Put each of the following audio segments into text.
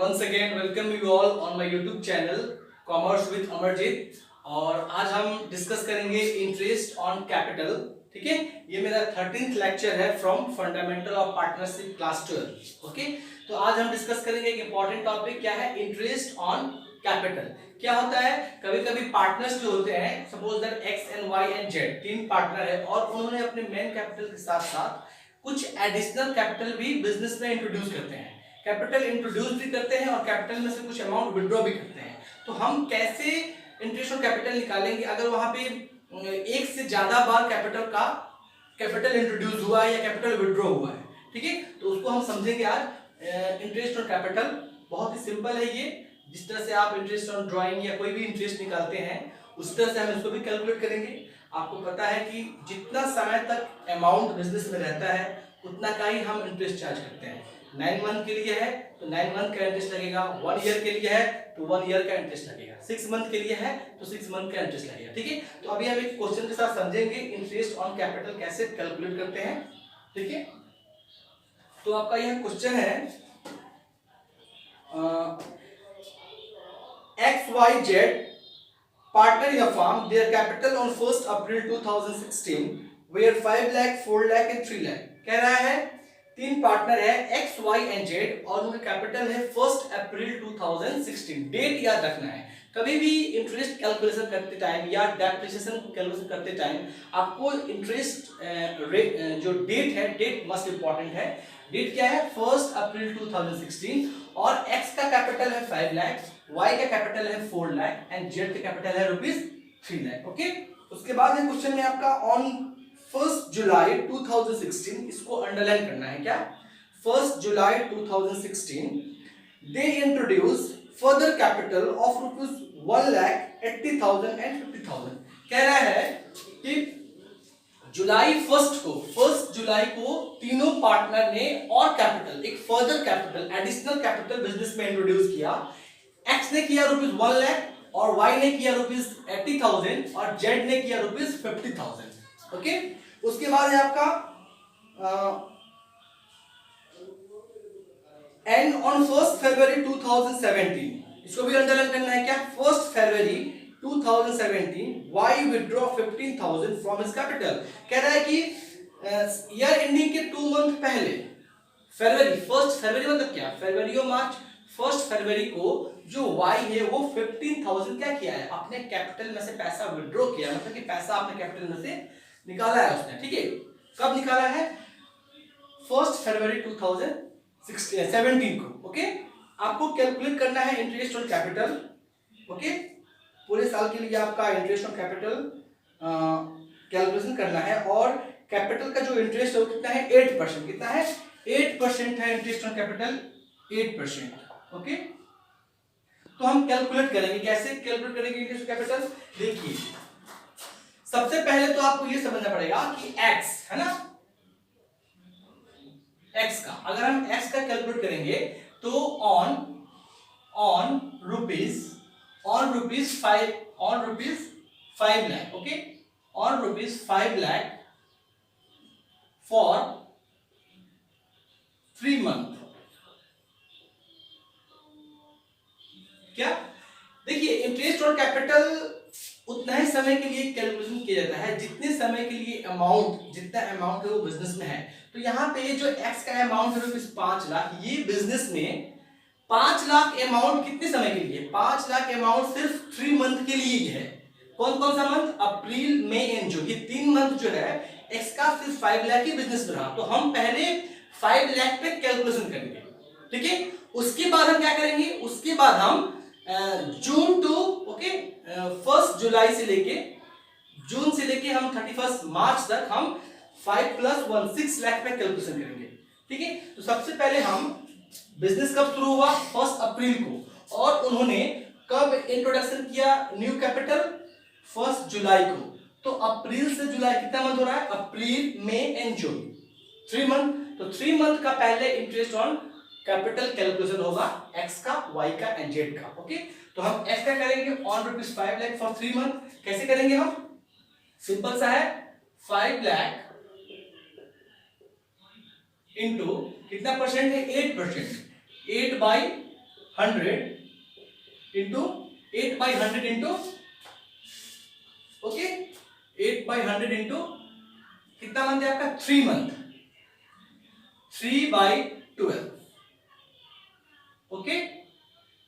once again welcome you all on my YouTube channel Commerce with Amarjit। और आज हम discuss करेंगे interest on capital. ठीक है, ये मेरा 13th लेक्चर है from fundamental of partnership class 12। Okay, तो आज हम डिस्कस करेंगे एक इंपॉर्टेंट टॉपिक, क्या है? Interest on capital. क्या होता है, कभी कभी पार्टनर्स जो होते हैं, suppose that X and Y and Z, तीन पार्टनर है और उन्होंने अपने मेन कैपिटल के साथ साथ कुछ एडिशनल कैपिटल भी बिजनेस में इंट्रोड्यूस करते हैं। कैपिटल इंट्रोड्यूस भी करते हैं और कैपिटल में से कुछ अमाउंट विड्रॉ भी करते हैं। तो हम कैसे इंटरेस्ट ऑन कैपिटल निकालेंगे अगर वहां पे एक से ज्यादा बार कैपिटल इंट्रोड्यूस हुआ है या कैपिटल विड्रॉ हुआ है? ठीक है, तो उसको हम समझेंगे आज। इंटरेस्ट ऑन कैपिटल बहुत ही सिंपल है। ये जिस तरह से आप इंटरेस्ट ऑन ड्राइंग या कोई भी इंटरेस्ट निकालते हैं उस तरह से हम इसको भी कैलकुलेट करेंगे। आपको पता है कि जितना समय तक अमाउंट बिजनेस में रहता है उतना का ही हम इंटरेस्ट चार्ज करते हैं। 9 मंथ के लिए है तो 9 मंथ का इंटरेस्ट लगेगा, 1 ईयर के लिए है तो 1 ईयर का इंटरेस्ट लगेगा, 6 मंथ के लिए है तो 6 मंथ का इंटरेस्ट लगेगा। ठीक है, तो अभी हम एक क्वेश्चन के साथ समझेंगे इंटरेस्ट ऑन कैपिटल कैसे कैलकुलेट करते हैं। ठीक है, तो आपका यह क्वेश्चन है, XYZ partner in a firm, their capital on 1st April 2016 were 5 lakh, 4 lakh and 3 lakh। कह रहा है तीन पार्टनर है X, Y and Z और उनका कैपिटल है 1st अप्रैल 2016। डेट याद रखना है, कभी भी इंटरेस्ट कैलकुलेशन करते टाइम या डेप्रिसिएशन कैलकुलेशन करते टाइम आपको इंटरेस्ट जो डेट है, डेट मस्ट इंपॉर्टेंट है। डेट क्या है? 1st अप्रैल 2016 और X का कैपिटल है 5 लाख, Y का कैपिटल है 4 लाख एंड Z का कैपिटल है ₹3 लाख। ओके, उसके बाद ये क्वेश्चन में आपका ऑन 1st जुलाई 2016, इसको अंडरलाइन करना है। क्या? 1st July 2016 they introduce further capital of ₹1,80,000 and 50,000। कह रहा है कि जुलाई 1st जुलाई को तीनों पार्टनर ने और कैपिटल, एक further capital, additional capital business में इंट्रोड्यूस किया। एक्स ने किया ₹1 लाख और वाई ने किया ₹80,000 और जेड ने किया ₹50,000। ओके, उसके बाद है आपका एंड ऑन 1st फरवरी 2017, इसको भी अंडरलाइन करना है। क्या? 1st फरवरी 2017 Y withdraw 15,000 from his capital. कह रहा है कि ईयर एंडिंग के 2 मंथ पहले फरवरी, 1st फरवरी मतलब क्या? फरवरी और मार्च, 1st फरवरी को जो वाई है वो 15,000 क्या किया है? अपने कैपिटल में से पैसा विड्रॉ किया, मतलब कि पैसा अपने कैपिटल में से निकाला है उसने। ठीक है, कब निकाला है? 1st फरवरी 2017 को। ओके, आपको कैलकुलेट करना है इंटरेस्ट ऑन कैपिटल। ओके, पूरे साल के लिए आपका इंटरेस्ट ऑन कैपिटल कैलकुलेशन करना है और कैपिटल का जो इंटरेस्ट है वो कितना है? 8%। कितना है? 8% है इंटरेस्ट ऑन कैपिटल, 8%। ओके, तो हम कैलकुलेट करेंगे। कैसे कैलकुलेट करेंगे इंटरेस्ट ऑन कैपिटल? देखिए, सबसे पहले तो आपको ये समझना पड़ेगा कि x है ना, x का अगर हम x का कैलकुलेट करेंगे तो on rupees 5 lakh. Okay, on rupees 5 lakh for 3 month. क्या? देखिए, इंटरेस्ट ऑन कैपिटल उतना ही समय के लिए कैलकुलेशन किया जाता है जितने समय के लिए जितना अमाउंट है वो बिजनेस में है। तो यहाँ पे जो एक्स का अमाउंट है ₹5 लाख, ये बिजनेस में 5 लाख अमाउंट कितने समय के लिए? 5 लाख अमाउंट सिर्फ 3 मंथ के लिए ही है। कौन कौन सा month? April, May and June, ये 3 मंथ जो है एक्स का सिर्फ 5 लाख ही बिजनेस में रहा। तो हम पहले 5 लाख पे कैलकुलेशन करेंगे। ठीक है, उसके बाद हम क्या करेंगे? उसके बाद हम जून टू 1st जुलाई से लेके जून से लेके हम 31st मार्च तक हम 5 + 1 6 लाख पे कैलकुलेशन करेंगे। ठीक है, तो सबसे पहले हम बिजनेस कब शुरू हुआ? 1st अप्रैल को, और उन्होंने कब इंट्रोडक्शन किया न्यू कैपिटल? 1st जुलाई को। तो अप्रैल से जुलाई कितना मंथ हो रहा है? अप्रैल, मई एंड जून, 3 मंथ। तो 3 मंथ का पहले इंटरेस्ट ऑन कैपिटल कैलकुलेशन होगा x का, y का एंड z का। ओके, तो हम x का करेंगे ऑन ₹5 लाख फॉर 3 मंथ। कैसे करेंगे हम? सिंपल सा है, 5 लाख इंटू कितना परसेंट है? 8%। 8/3 100 इंटू 8/100 इंटू, ओके, 8/100 इंटू कितना मंथ है आपका, 3 मंथ, 3/12, ओके,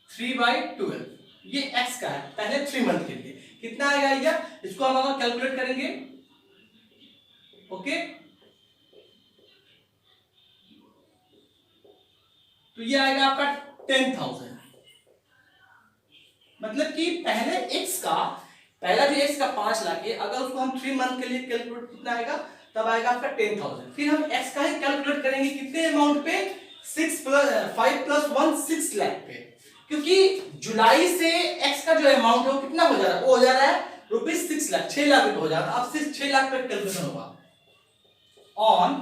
3/12। ये x का है पहले 3 मंथ के लिए, कितना आएगा ये, इसको हम अगर कैलकुलेट करेंगे, ओके, तो ये आएगा आपका 10,000। मतलब कि पहले x का, पहला जो x का 5 लाख है, अगर उसको हम 3 मंथ के लिए कैलकुलेट, कितना आएगा, तब आएगा आपका 10,000। फिर हम x का ही कैलकुलेट करेंगे कितने अमाउंट पे, 5 + 1 6 लाख पे, क्योंकि जुलाई से x का जो अमाउंट है वो कितना हो जा रहा है, वो हो जा रहा है ₹6 लाख, 6 लाख रुपए हो जा रहा है। अब सिर्फ 6 लाख पे कैलकुलेशन होगा ऑन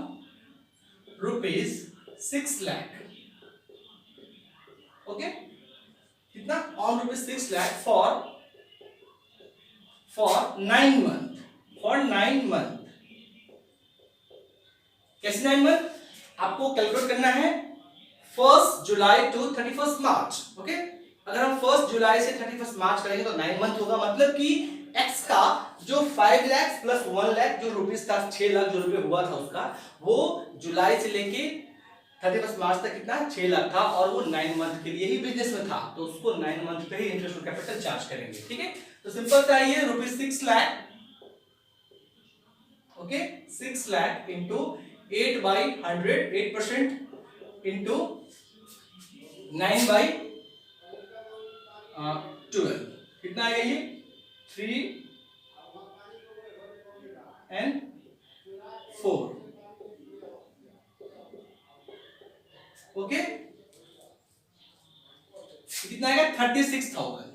₹6 लाख, ओके, कितना, on ₹6 lakh for 9 month, for 9 month. कैसे 9 मंथ, आपको कैलकुलेट करना है 1 जुलाई टू 31 मार्च, ओके। अगर हम 1 जुलाई से 31 मार्च करेंगे तो 9 मंथ होगा, मतलब कि x का जो 5 लाख प्लस 1 लाख जो रुपीस था, 6 लाख जो रुपए हुआ था उसका, वो जुलाई से लेके 31 मार्च तक कितना, 6 लाख था, और वो 9 मंथ के लिए ही बिजनेस में था, तो उसको 9 मंथ पे ही इंटरेस्ट ऑन कैपिटल चार्ज करेंगे, ठीक है। तो सिंपल सा है ये ₹6 lakh, okay, 6 lakh into 8/100, 8% into 9/12, कितना आएगा ये, 3 and 4, ओके, कितना आएगा, 36,000,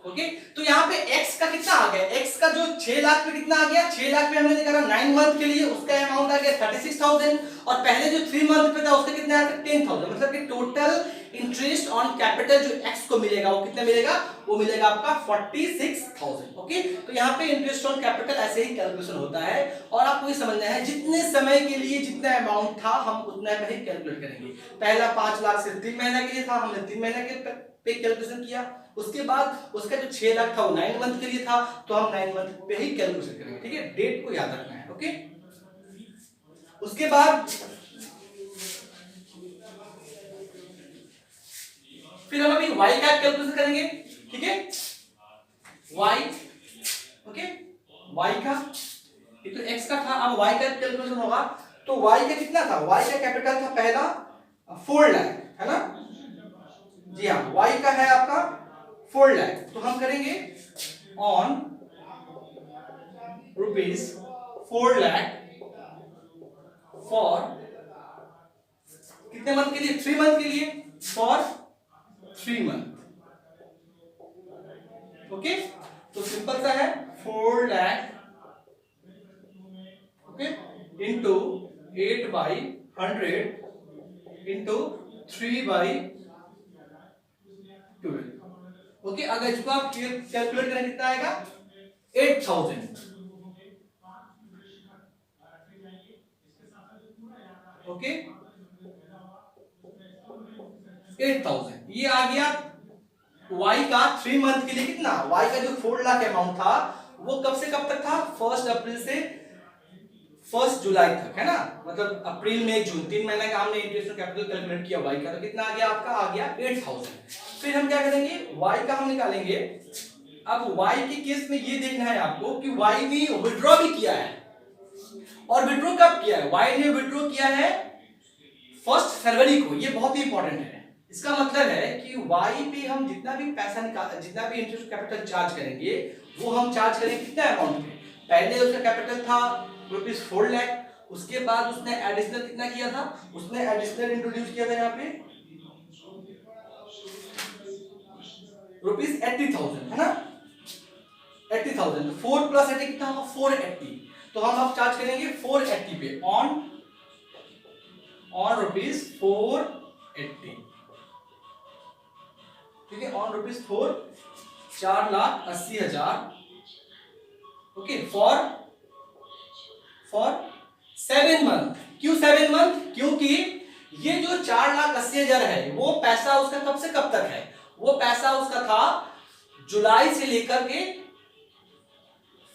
ओके। तो यहाँ पे x का कितना आ गया, x का जो 6 लाख पे कितना आ गया, 6 लाख पे हमने निकाला 9 मंथ के लिए, उसका अमाउंट आ गया 36,000, और पहले जो 3 मंथ पे था उसका कितना आ गया, 10,000। मतलब कि टोटल इंटरेस्ट ऑन कैपिटल जो x को मिलेगा वो कितना मिलेगा, वो मिलेगा आपका 46,000, ओके। तो यहाँ पे इंटरेस्ट ऑन कैपिटल ऐसे ही कैलकुलेशन होता है, और आपको ये समझना है जितने समय के लिए जितना अमाउंट था हम उतना पे ही कैलकुलेट करेंगे। पहला 5 लाख सिर्फ 3 महीना के लिए था, हमने 3 महीना के पे कैलकुलेशन किया, उसके बाद उसका जो 6 लाख था वो 9 मंथ के लिए था, तो हम 9 मंथ पे ही कैलकुलेशन करेंगे, ठीक है। डेट को याद रखना है, ओके। उसके बाद फिर हम अभी y का कैलकुलेशन करेंगे, ठीक है, y, ओके, y का, ये तो x का था, अब y का कैलकुलेशन होगा। तो y का कितना था, y का कैपिटल था पहला 4 लाख, है ना, जी हाँ, y का है आपका 4 लाख, तो हम करेंगे ऑन ₹4 लाख फॉर कितने मंथ के लिए, 3 मंथ के लिए, फॉर 3 मंथ, ओके। तो सिंपल सा है 4 lakh, okay, into 8/100 into 3/12, okay. अगर इसको आप कैलकुलेट करें कितना आएगा, 8,000, ओके, 8,000 ये आ गया y का 3 मंथ के लिए। कितना, y का जो 4 लाख अमाउंट था वो कब से कब तक था, 1 अप्रैल से 1 जुलाई तक, है ना, मतलब अप्रैल मई जून 3 महीने का हमने इंटरेस्ट कैपिटल कैलकुलेट किया y का, तो कितना आ गया आपका, आ गया 8,000। फिर हम क्या करेंगे, y का हम निकालेंगे। अब y के केस में ये देखना है आपको कि y ने विड्रॉ भी किया है, और विड्रॉ कब किया है, y ने विड्रॉ किया है 1 फरवरी को, ये बहुत ही इंपॉर्टेंट है। इसका मतलब है कि y पे हम जितना भी पैसा निकाल, जितना भी इंटरेस्ट कैपिटल चार्ज करेंगे वो हम चार्ज करेंगे कितना अमाउंट पे, पहले उसका कैपिटल था ₹4 लाख, उसके बाद उसने एडिशनल कितना किया था, उसने एडिशनल इंट्रोड्यूस किया था यहाँ पे ₹80,000, है ना, 80,000, तो 4 + 80 कितना होगा, 480। तो हम अब चार्ज करेंगे 480 पे ऑन ₹480, ठीक है, ऑन ₹4, 4,80,000, ओके, फॉर 7 मंथ। क्यों 7 मंथ? क्योंकि ये जो 4,80,000 है वो पैसा उसका कब से कब तक है? वो पैसा उसका था जुलाई से लेकर के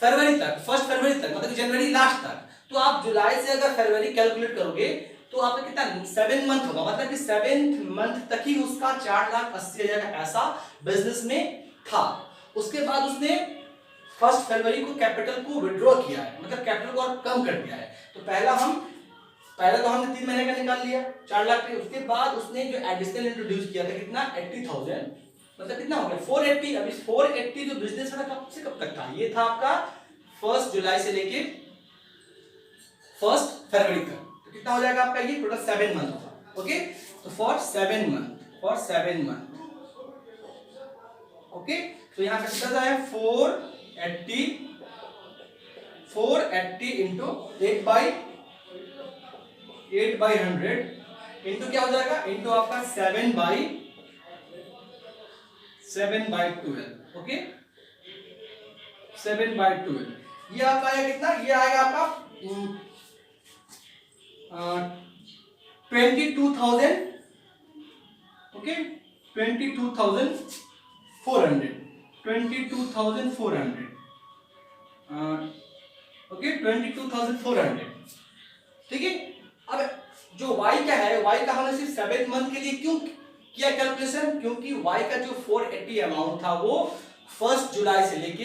फरवरी तक, 1 फरवरी तक, मतलब जनवरी लास्ट तक। तो आप जुलाई से अगर फरवरी कैलकुलेट करोगे तो आपका कितना 7 मंथ होगा, मतलब कि 7th मंथ तक ही उसका 4,80,000 का पैसा बिजनेस में था। उसके बाद उसने 1 फरवरी को कैपिटल को विड्रॉ किया है, मतलब कैपिटल को और कम कर दिया है। तो पहला तो हमने 3 महीने का निकाल लिया 4 लाख पे। उसके बाद उसने जो एडिशनल इंट्रोड्यूस किया था कितना 80,000, मतलब कितना हो गया 480। अभी 480 जो बिजनेस था कब से कब तक था? ये था आपका 1 जुलाई से लेके 1 फरवरी तक। तो कितना हो जाएगा आपका? ये टोटल 7 मंथ होगा। ओके, तो फॉर 7 मंथ ओके। तो यहाँ पे कितना है 480 इंटू 8/100 इंटू क्या हो जाएगा? इंटू आपका 7/12। ओके, 7/12 ये आपका आएगा कितना? ये आएगा आपका 22,000। Okay, 22,400 okay 22,400। ठीक है। अब जो y का है, y का हमने सिर्फ 7 मंथ के लिए क्यों किया कैलकुलेशन? क्योंकि y का जो 480 अमाउंट था वो 1 जुलाई से लेके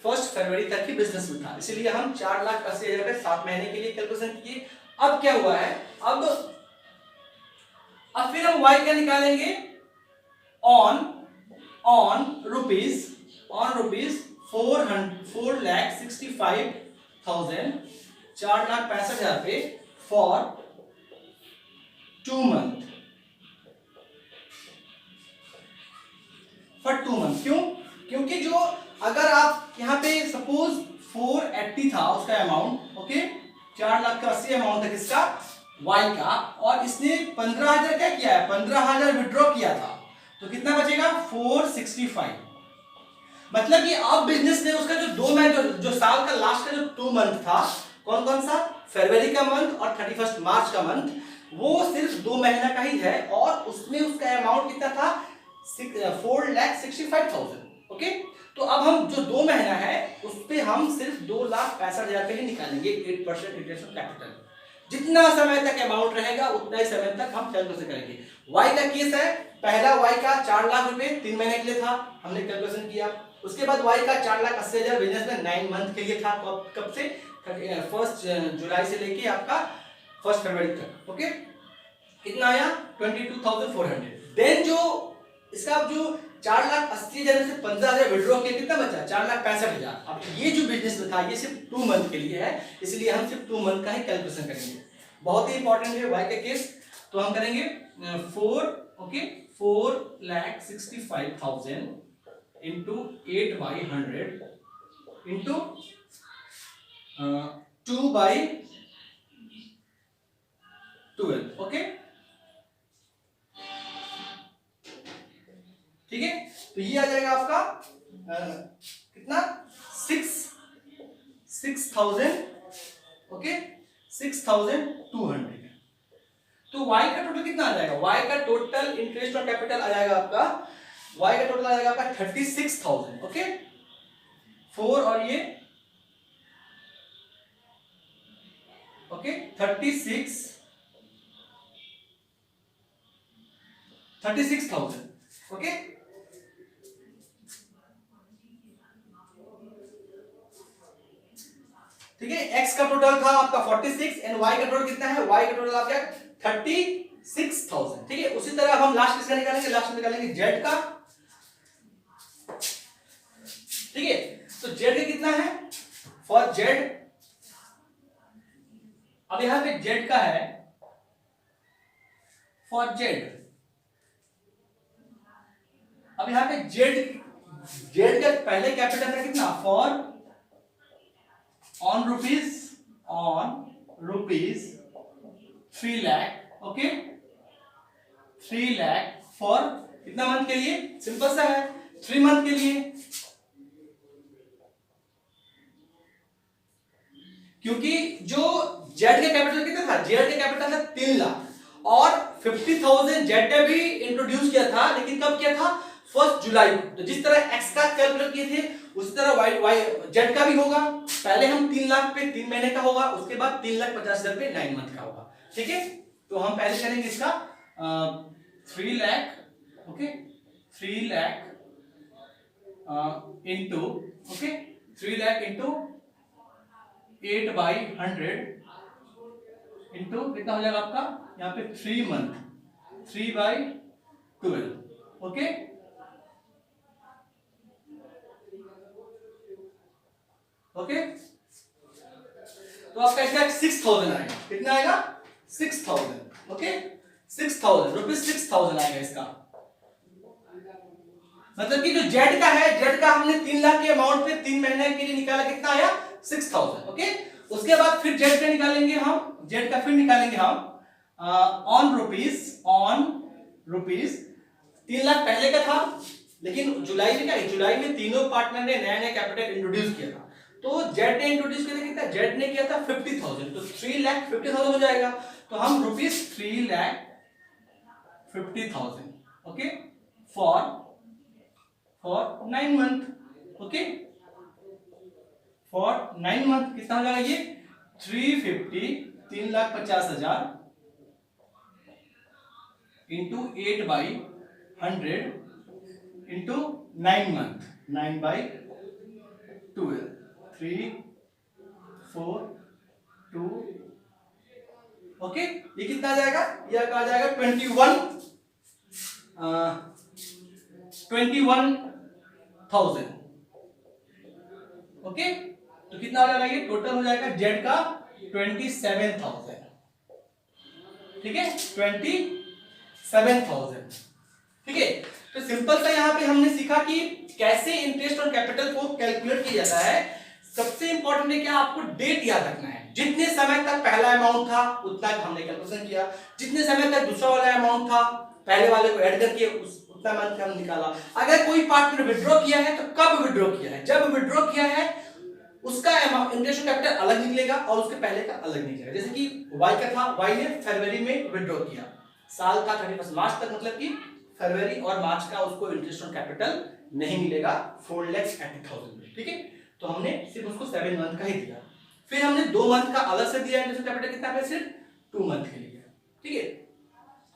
1 फरवरी तक ही बिजनेस में था, इसलिए हम 4,80,000 का 7 महीने के लिए कैलकुलेशन किए। अब क्या हुआ है? अब फिर हम y का निकालेंगे ऑन रुपीज 4,65,000 4,65,000 पे फॉर 2 मंथ। क्यों? क्योंकि जो अगर आप यहाँ पे सपोज 480 था उसका अमाउंट, ओके 4,80,000 अमाउंट था किसका? y का, और इसने 15,000 क्या किया है? 15,000 विड्रॉ किया था, तो कितना बचेगा? 465। मतलब कि अब बिजनेस ने उसका जो 2 महीने जो साल का लास्ट का जो 2 मंथ था, कौन कौन सा? फरवरी का मंथ और 31 मार्च का मंथ, वो सिर्फ 2 महीना का ही है, और उसमें उसका अमाउंट कितना था? 4,65,000। ओके, तो अब हम जो 2 महीना है उस पे हम सिर्फ 2,65,000 पे ही निकालेंगे 8% इंटरेस्ट ऑन कैपिटल। जितना समय तक अमाउंट रहेगा उतना ही समय तक हम कैलकुलेशन करेंगे। y का केस है, पहला y का 4 लाख रुपए 3 महीने के लिए था, हमने कैलकुलेशन किया। उसके बाद y का 4,80,000 बिजनेस में 9 मंथ के लिए था, कब से? 1 जुलाई से लेके आपका 1 फरवरी तक। ओके, कितना आया? 22,400। देन जो इसका जो 4,80,000 से 15,000 विड्रॉ किया, कितना बचा? 4,65,000। अब ये जो बिजनेस में था ये सिर्फ 2 मंथ के लिए है, इसलिए हम सिर्फ 2 मंथ का ही कैलकुलेशन करेंगे। बहुत ही इंपॉर्टेंट है y का केस। तो हम करेंगे 4,65,000 इंटू 8/100 इंटू 2/12। ओके, ठीक है। तो ये आ जाएगा आपका कितना? 6,000। ओके, 6,200। तो y का टोटल कितना आ जाएगा? y का टोटल इंटरेस्ट और कैपिटल आ जाएगा आपका, y का टोटल आ जाएगा आपका 36,000। ओके, 4 और ये ओके 36,000। ओके, ठीक है। x का टोटल था आपका 46 एंड y का टोटल कितना है? y का टोटल आपका 36,000। ठीक है। उसी तरह हम लास्ट किसका निकालेंगे? लास्ट में निकालेंगे z का। ठीक है, तो z का कितना है? फॉर z, अब यहां पे z का है फॉर z, अब यहां पे z का पहले कैपिटल था कितना? For on rupees 3 lakh. Okay, 3 lakh for कितना मंथ के लिए? सिंपल सा है, 3 मंथ के लिए। क्योंकि जो जेड का कैपिटल कितना था, जेड का कैपिटल था 3 लाख और 50,000 जेड ने भी इंट्रोड्यूस किया था, लेकिन कब किया था, 1 जुलाई को। तो जिस तरह एक्स का कैलकुलेट किए थे उसी तरह वाई जेड का भी होगा। पहले हम 3 लाख पे 3 महीने का होगा, उसके बाद 3,50,000 पे 9 मंथ का होगा। ठीक है, तो हम पहले करेंगे इसका 3 lakh, okay 3 lakh into, okay 3 lakh into 8/100 into कितना हो जाएगा आपका यहाँ पे 3 मंथ, 3/12, ओके ओके। तो आपका इसका 6,000 आएगा, कितना आएगा 6,000, ओके 6,000 रुपीज, 6,000 आएगा इसका। मतलब कि जो जेड का है, जेड का हमने 3 लाख के अमाउंट पे 3 महीने के लिए निकाला, कितना आया 6,000, ओके। उसके बाद फिर जेड का निकालेंगे हम, जेड का फिर निकालेंगे हम ऑन रुपीज 3 लाख पहले का था, लेकिन जुलाई में क्या है, जुलाई में तीनों पार्टनर ने नया नया कैपिटल इंट्रोड्यूस किया था। तो जेड ने इंट्रोड्यूस किया था कितना, जेड ने किया था 50,000, तो 3,50,000 हो जाएगा। तो हम rupees 3,50,000, okay for 9 month, okay for 9 month कितना हो जाएगा ये 350, 3,50,000 इंटू 8/100 इंटू 9 मंथ, 9/12, 3 4 2, ओके। ये कितना आ जाएगा, ये आ जाएगा 21,000, ओके। तो कितना हो जाएगा, ये टोटल हो जाएगा जेड का 27,000, ठीक है 27,000, ठीक है। तो सिंपल सा यहाँ पे हमने सीखा कि कैसे इंटरेस्ट और कैपिटल को कैलकुलेट किया जाता है। सबसे इंपॉर्टेंट है क्या, आपको डेट याद रखना है। जितने समय तक पहला अमाउंट था उतना हमने कैलकुलेशन किया, जितने समय तक दूसरा वाला अमाउंट था पहले वाले को ऐड करके उतना अमाउंट हम निकाला। अगर कोई पार्टनर विड्रॉ किया है तो कब विड्रॉ किया है, जब विड्रॉ किया है उसका इंटरेस्ट कैपिटल अलग निकलेगा और उसके पहले का अलग निकलेगा। जैसे कि वाई का था, वाई ने फरवरी में विड्रॉ किया, साल था 31 मार्च तक, मतलब कि फरवरी और मार्च का उसको इंटरेस्ट और कैपिटल नहीं मिलेगा 4,80,000, ठीक है। तो हमने सिर्फ उसको 7 मंथ का ही दिया। फिर हमने 2 मंथ का अलग से दिया इंटरेस्ट कैपिटल, कितना पे सिर्फ 2 मंथ के लिए, ठीक है।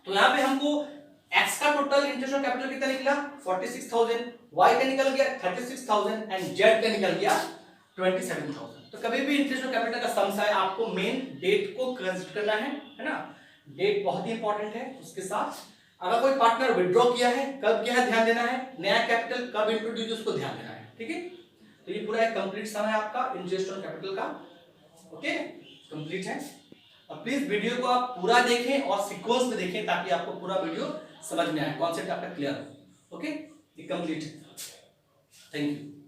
तो यहाँ पे हमको एक्स का टोटल इंटरेस्ट और कैपिटल कितना निकला 46,000, वाई का निकल गया 36,000 एंड जेड का निकल गया 27,000। तो कभी भी इंटरेस्ट और कैपिटल का सम्स है, आपको मेन डेट को कंसीडर करना है ना, डेट बहुत ही इंपॉर्टेंट है। उसके साथ अगर कोई पार्टनर विड्रॉ किया है कब किया है ध्यान देना है, नया कैपिटल कब इंट्रोड्यूस उसको ध्यान देना है, ठीक है। तो ये पूरा एक कंप्लीट सम है आपका इंटरेस्ट और कैपिटल का, ओके कंप्लीट है। अब प्लीज वीडियो को आप पूरा देखें और सीक्वेंस में देखें ताकि आपको पूरा वीडियो समझ में आए, कॉन्सेप्ट आपका क्लियर हो, ओके। ये कंप्लीट है, थैंक यू।